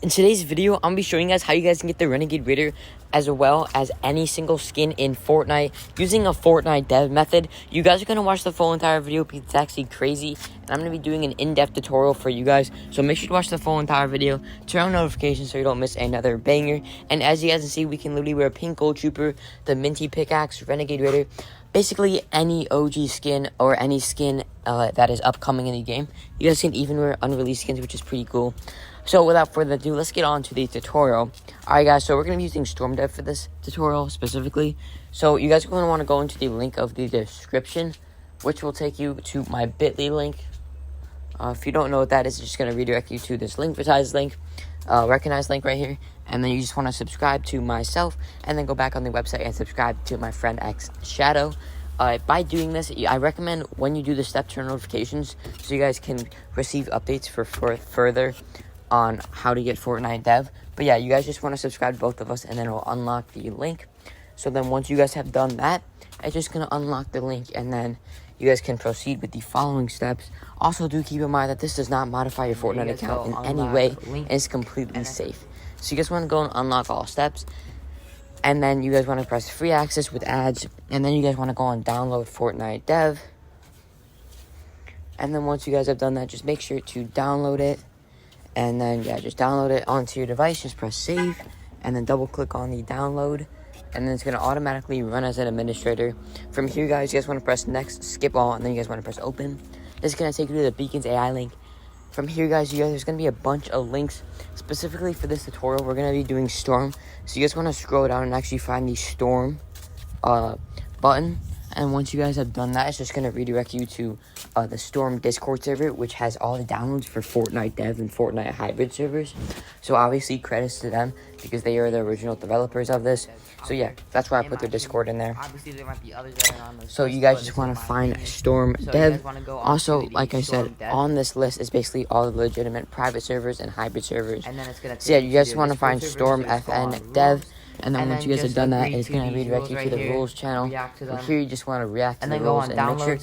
In today's video, I'm going to be showing you guys how you guys can get the Renegade Raider as well as any single skin in Fortnite using a Fortnite dev method. You guys are going to watch the full entire video because it's actually crazy. And I'm going to be doing an in-depth tutorial for you guys. So make sure to watch the full entire video. Turn on notifications so you don't miss another banger. And as you guys can see, we can literally wear Pink Gold Trooper, the Minty Pickaxe, Renegade Raider, basically any OG skin or any skin that is upcoming in the game. You guys can even wear unreleased skins, which is pretty cool. So without further ado, let's get on to the tutorial. Alright guys, so we're going to be using Storm Dev for this tutorial specifically. So you guys are going to want to go into the link of the description, which will take you to my bit.ly link. If you don't know what that is, it's just going to redirect you to this recognize link right here. And then you just want to subscribe to myself, and then go back on the website and subscribe to my friend X Shadow. By doing this, I recommend when you do the step turn notifications, so you guys can receive updates for further on how to get Fortnite dev. But yeah, you guys just want to subscribe to both of us, and then it'll unlock the link. So then once you guys have done that, it's just going to unlock the link, and then you guys can proceed with the following steps. Also, do keep in mind that this does not modify your Fortnite account in any way, and it's completely safe. So you guys want to go and unlock all steps, and then you guys want to press free access with ads, and then you guys want to go and download Fortnite dev. And then once you guys have done that, just make sure to download it. And then, yeah, just download it onto your device. Just press save, and then double click on the download. And then it's going to automatically run as an administrator. From here, guys, you guys want to press next, skip all, and then you guys want to press open. This is going to take you to the Beacons AI link. From here, guys, there's going to be a bunch of links. Specifically for this tutorial, we're going to be doing Storm. So you guys want to scroll down and actually find the Storm button. And once you guys have done that, it's just going to redirect you to the Storm Discord server, which has all the downloads for Fortnite Dev and Fortnite Hybrid servers. So obviously, credits to them because they are the original developers of this. So yeah, that's why I put their Discord in there. So you guys just want to find Storm Dev. Also, like I said, on this list is basically all the legitimate private servers and hybrid servers. So yeah, you guys want to find Storm FN Dev. And then once you guys have done that, it's going to redirect you to the rules channel. From here, you just want to react to the rules and make sure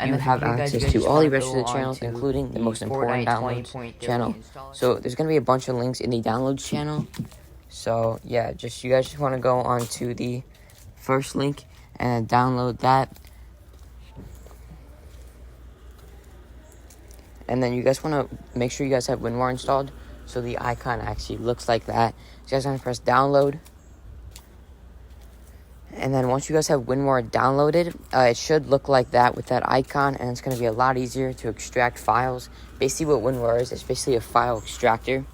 you have access to all the rest of the channels, including the most important downloads channel. So there's going to be a bunch of links in the downloads channel. So yeah, you guys just want to go on to the first link and download that. And then you guys want to make sure you guys have WinRAR installed, so the icon actually looks like that. So you guys want to press download. And then once you guys have WinRAR downloaded, it should look like that with that icon, and it's going to be a lot easier to extract files. Basically what WinRAR is, it's basically a file extractor.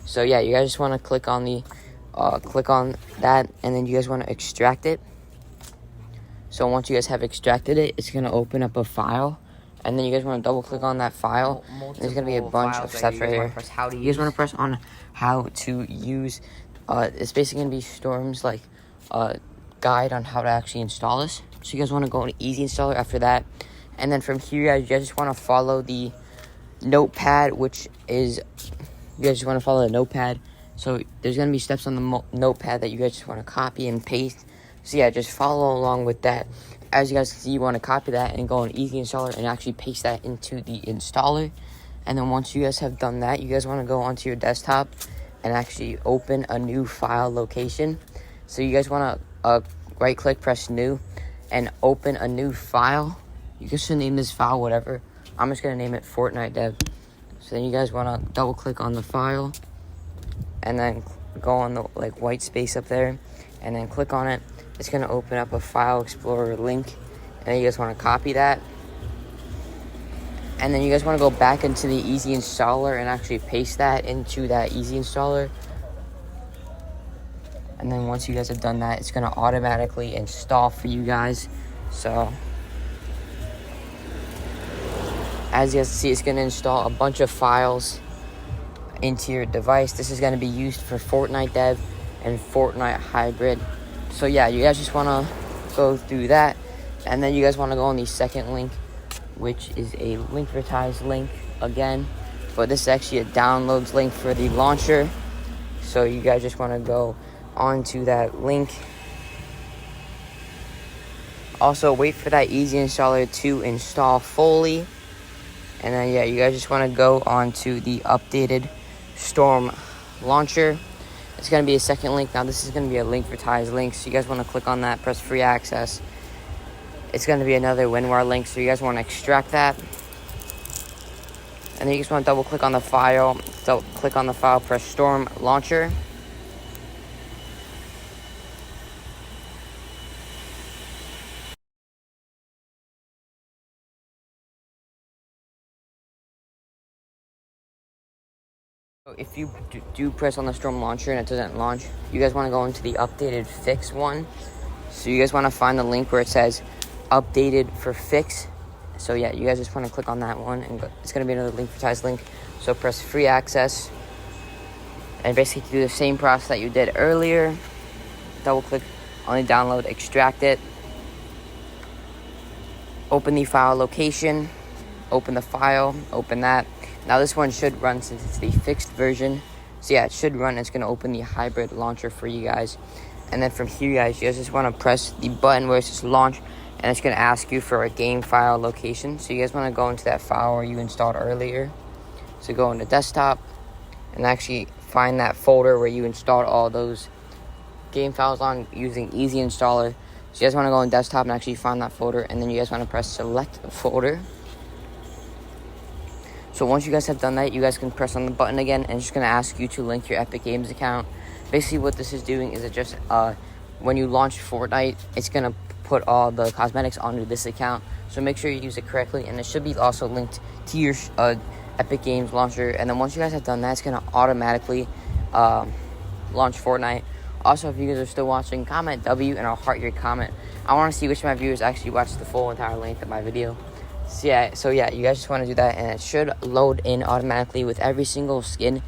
So yeah, you guys just want to click on that, and then you guys want to extract it. So once you guys have extracted it, it's going to open up a file, and then you guys want to double click on that file. There's going to be a bunch of steps right here. You guys want to press on how to use, it's basically going to be Storm's guide on how to actually install this. So you guys want to go on easy installer after that, and then from here you guys just want to follow the notepad, which is you guys just want to follow the notepad. So there's going to be steps on the notepad that you guys just want to copy and paste. So yeah, just follow along with that. As you guys can see, you want to copy that and go on easy installer and actually paste that into the installer. And then once you guys have done that, you guys want to go onto your desktop and actually open a new file location. So you guys want to right click, press new, and open a new file. You guys should name this file whatever. I'm just gonna name it Fortnite Dev. So then you guys want to double click on the file, and then go on the white space up there, and then click on it. It's gonna open up a file explorer link, and then you guys want to copy that, and then you guys want to go back into the easy installer and actually paste that into that easy installer. And then once you guys have done that, it's going to automatically install for you guys. So as you guys see, it's going to install a bunch of files into your device. This is going to be used for Fortnite Dev and Fortnite Hybrid. So yeah, you guys just want to go through that. And then you guys want to go on the second link, which is a linkvertise link again. But this is actually a downloads link for the launcher. So you guys just want to go onto that link. Also, wait for that easy installer to install fully, and then yeah, you guys just want to go onto the updated Storm launcher. It's going to be a second link. Now this is going to be a link for Ty's links. So you guys want to click on that, press free access. It's going to be another WinRAR link. So you guys want to extract that. And then you just want to double click on the file. Double click on the file, press Storm Launcher. If you do press on the Storm Launcher and it doesn't launch, you guys want to go into the updated fix one. So you guys want to find the link where it says updated for fix. So yeah, you guys just want to click on that one, and it's going to be another link for Ty's link. So press free access and basically do the same process that you did earlier. Double click on the download, extract it, open the file location, open the file, open that. Now this one should run since it's the fixed version. So yeah, it should run. It's going to open the hybrid launcher for you guys. And then from here, you guys just want to press the button where it says launch, and it's going to ask you for a game file location. So you guys want to go into that file where you installed earlier. So go into desktop and actually find that folder where you installed all those game files on using Easy Installer. So you guys want to go in desktop and actually find that folder, and then you guys want to press select folder. So once you guys have done that, you guys can press on the button again, and it's just going to ask you to link your Epic Games account. Basically what this is doing is it just when you launch Fortnite, it's going to put all the cosmetics onto this account. So make sure you use it correctly, and it should be also linked to your Epic Games launcher. And then once you guys have done that, it's going to automatically launch Fortnite. Also, if you guys are still watching, comment W and I'll heart your comment. I want to see which of my viewers actually watched the full entire length of my video. So yeah, you guys just want to do that, and it should load in automatically with every single skin.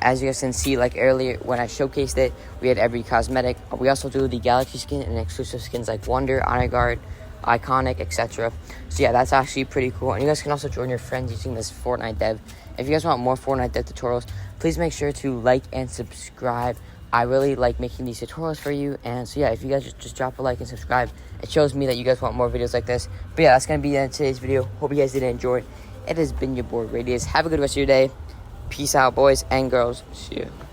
As you guys can see, like earlier when I showcased it, we had every cosmetic. We also do the Galaxy skin and exclusive skins like Wonder, Honor Guard, Iconic, etc. So yeah, that's actually pretty cool. And you guys can also join your friends using this Fortnite dev. If you guys want more Fortnite dev tutorials, please make sure to like and subscribe. I really like making these tutorials for you. And so yeah, if you guys just drop a like and subscribe, it shows me that you guys want more videos like this. But yeah, that's going to be the end of today's video. Hope you guys did enjoy it. It has been your boy Radius. Have a good rest of your day. Peace out, boys and girls. See you.